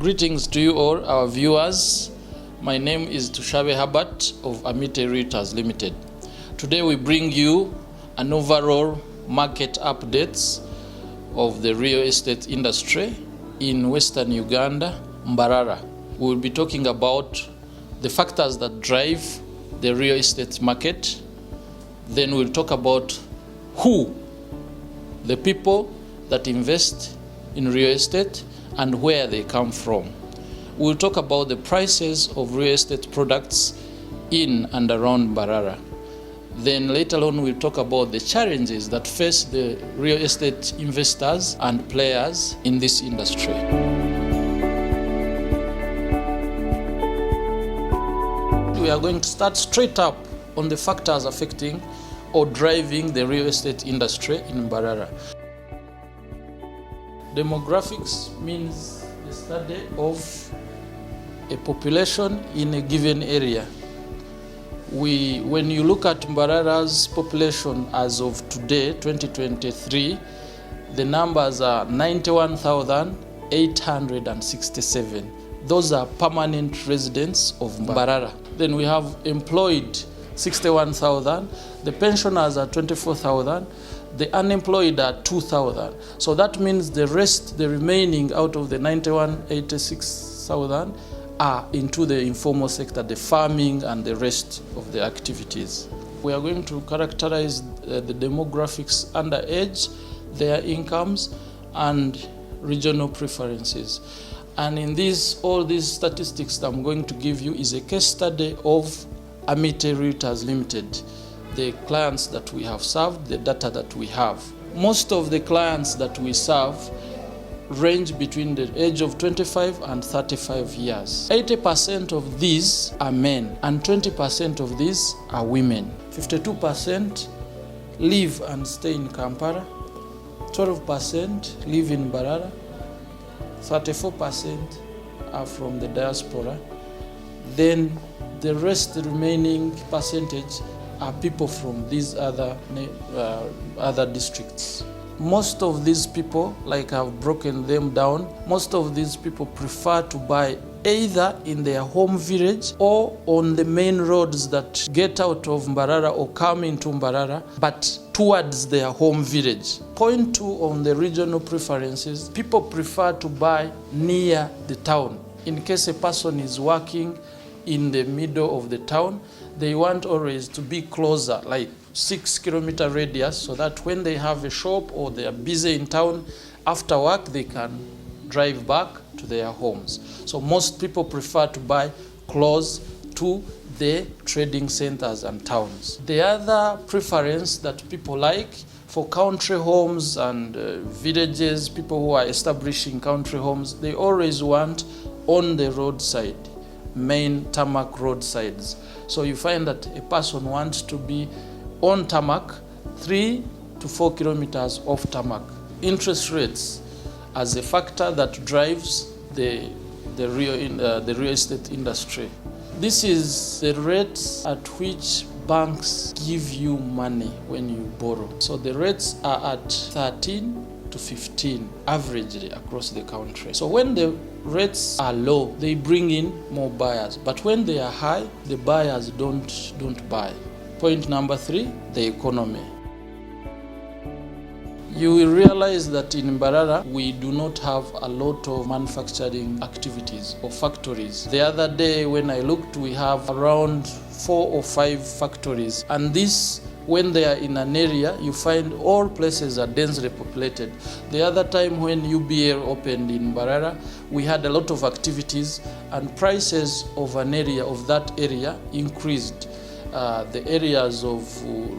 Greetings to you all, our viewers. My name is Tushabe Herbert of Amity Realtors Ltd. Today we bring you an overall market updates of the real estate industry in Western Uganda, Mbarara. We will be talking about the factors that drive the real estate market. Then we'll talk about who, the people that invest in real estate, and where they come from. We'll talk about the prices of real estate products in and around Mbarara. Then later on we'll talk about the challenges that face the real estate investors and players in this industry. We are going to start straight up on the factors affecting or driving the real estate industry in Mbarara. Demographics means the study of a population in a given area. When you look at Mbarara's population as of today, 2023, the numbers are 91,867. Those are permanent residents of Mbarara. Then we have employed 61,000, the pensioners are 24,000, the unemployed are 2,000. So that means the remaining out of the 91,866,000 are into the informal sector, the farming and the rest of the activities. We are going to characterize the demographics under age, their incomes, and regional preferences. And in all these statistics that I'm going to give you is a case study of Amity Realtors Ltd, the clients that we have served, the data that we have. Most of the clients that we serve range between the age of 25 and 35 years. 80% of these are men and 20% of these are women. 52% live and stay in Kampala, 12% live in Mbarara, 34% are from the diaspora. Then the remaining percentage are people from these other districts. Most of these people, like I've broken them down, most of these people prefer to buy either in their home village or on the main roads that get out of Mbarara or come into Mbarara, but towards their home village. Point 2 on the regional preferences, people prefer to buy near the town. In case a person is working in the middle of the town, they want always to be closer, like 6-kilometer radius, so that when they have a shop or they are busy in town, after work they can drive back to their homes. So most people prefer to buy close to the trading centers and towns. The other preference that people like for country homes and villages, people who are establishing country homes, they always want on the roadside, main tarmac roadsides. So you find that a person wants to be on tarmac 3 to 4 kilometers off tarmac. Interest rates as a factor that drives the real estate industry. This is the rates at which banks give you money when you borrow. So the rates are at 13 to 15 averagely across the country. So when the rates are low, they bring in more buyers. But when they are high, the buyers don't buy. Point number 3, the economy. You will realize that in Mbarara, we do not have a lot of manufacturing activities or factories. The other day when I looked, we have around 4 or 5 factories. And this, when they are in an area, you find all places are densely populated. The other time when UBL opened in Mbarara, we had a lot of activities and prices of that area increased. The areas of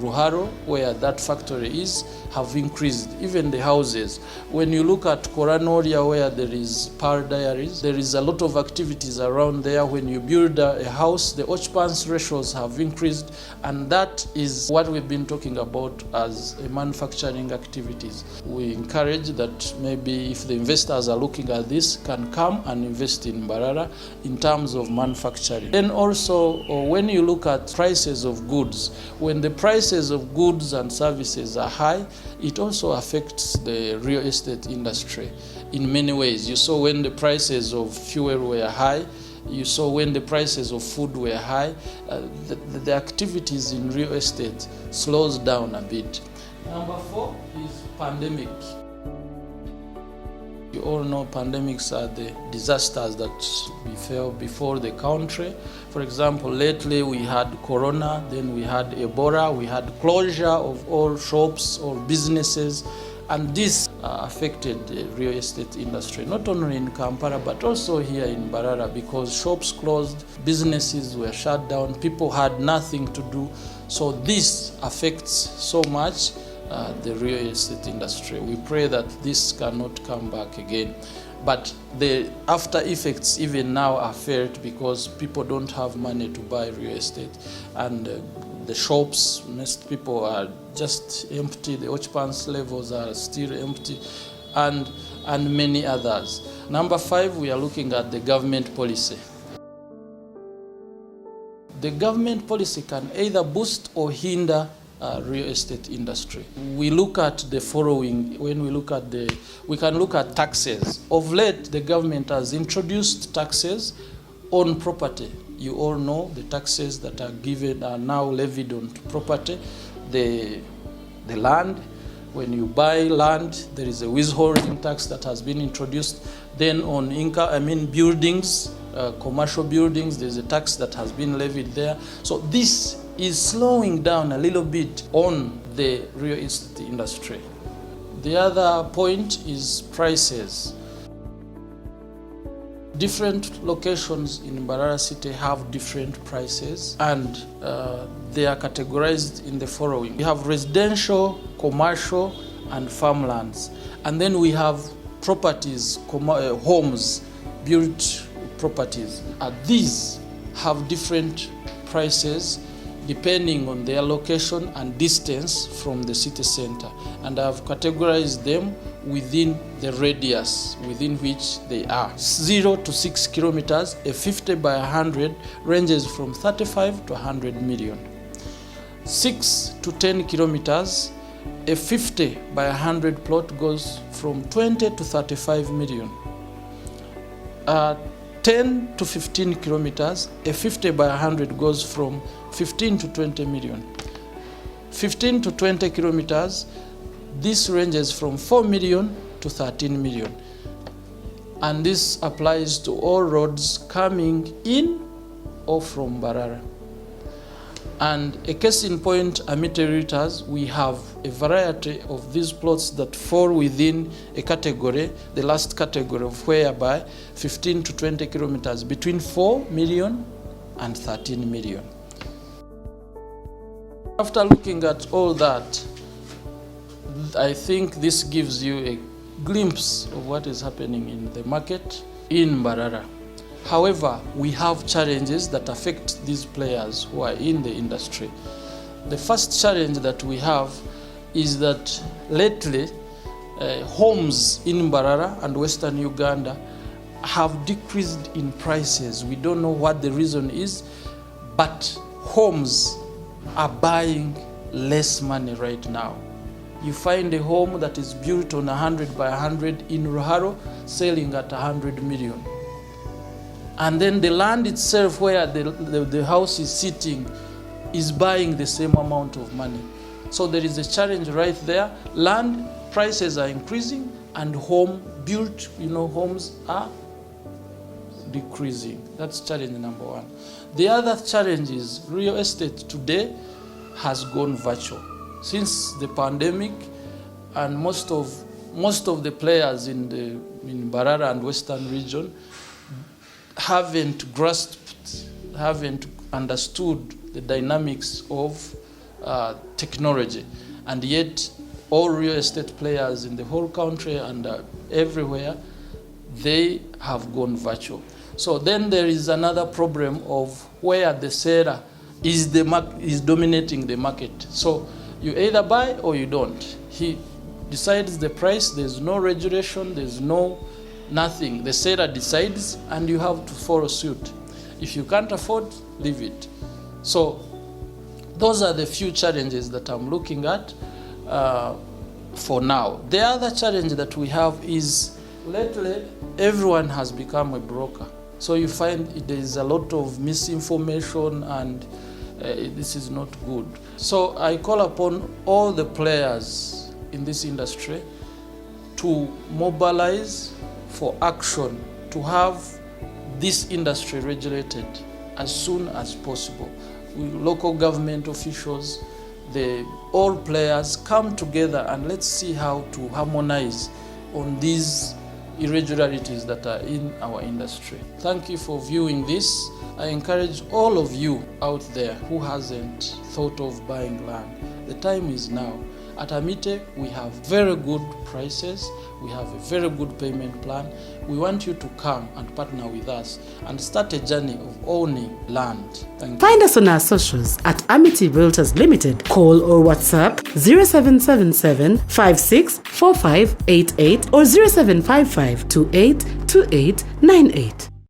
Ruharo, where that factory is, have increased, even the houses. When you look at Koranoria, where there is Pearl Diaries, there is a lot of activities around there. When you build a house, the occupancy ratios have increased, and that is what we've been talking about as manufacturing activities. We encourage that maybe if the investors are looking at this, can come and invest in Mbarara in terms of manufacturing. Then also, when you look at prices of goods, when the prices of goods and services are high, it also affects the real estate industry in many ways. You saw when the prices of fuel were high, you saw when the prices of food were high, the activities in real estate slows down a bit. Number 4 is pandemic. You all know pandemics are the disasters that befell before the country. For example, lately we had Corona, then we had Ebola, we had closure of all shops or businesses, and this affected the real estate industry, not only in Kampala but also here in Mbarara, because shops closed, businesses were shut down, people had nothing to do. So this affects so much the real estate industry. We pray that this cannot come back again. But the after effects even now are felt because people don't have money to buy real estate. And the shops, most people are just empty, the occupancy levels are still empty, and many others. Number 5, we are looking at the government policy. The government policy can either boost or hinder real estate industry. We look at the following. When we can look at taxes. Of late, the government has introduced taxes on property. You all know the taxes that are now levied on property. The land, when you buy land, there is a withholding tax that has been introduced. Then on income, buildings, commercial buildings, there's a tax that has been levied there. So this is slowing down a little bit on the real estate industry. The other point is prices. Different locations in Mbarara City have different prices, and they are categorized in the following. We have residential, commercial, and farmlands. And then we have properties, homes, built properties. These have different prices depending on their location and distance from the city center. And I've categorized them within the radius within which they are. 0 to 6 kilometers, a 50 by 100 ranges from 35 to 100 million. 6 to 10 kilometers, a 50 by 100 plot goes from 20 to 35 million. 10 to 15 kilometers, a 50 by 100 goes from 15 to 20 million. 15 to 20 kilometers, this ranges from 4 million to 13 million. And this applies to all roads coming in or from Mbarara. And a case in point, Amity Realtors, we have a variety of these plots that fall within a category, the last category of whereby 15 to 20 kilometers, between 4 million and 13 million. After looking at all that, I think this gives you a glimpse of what is happening in the market in Mbarara. However, we have challenges that affect these players who are in the industry. The first challenge that we have is that lately, homes in Mbarara and Western Uganda have decreased in prices. We don't know what the reason is, but homes are buying less money right now. You find a home that is built on 100 by 100 in Ruharo selling at 100 million. And then the land itself where the house is sitting is buying the same amount of money. So there is a challenge right there. Land prices are increasing and home built, homes are decreasing. That's challenge number 1. The other challenge is real estate today has gone virtual. Since the pandemic, and most of the players in Mbarara and Western region haven't understood the dynamics of technology, and yet all real estate players in the whole country and everywhere, they have gone virtual. So then there is another problem of where the seller is dominating the market. So you either buy or you don't. He decides the price. There's no regulation. There's nothing. The seller decides, and you have to follow suit. If you can't afford, leave it. So those are the few challenges that I'm looking at. for now. The other challenge that we have is lately everyone has become a broker. So you find there is a lot of misinformation, and this is not good. So I call upon all the players in this industry to mobilize for action to have this industry regulated as soon as possible. Local government officials, all players come together, and let's see how to harmonize on these irregularities that are in our industry. Thank you for viewing this. I encourage all of you out there who hasn't thought of buying land. The time is now. At Amity, we have very good prices. We have a very good payment plan. We want you to come and partner with us and start a journey of owning land. Thank you. Find us on our socials at Amity Realtors Ltd. Call or WhatsApp 0777 564588 or 0755 282898.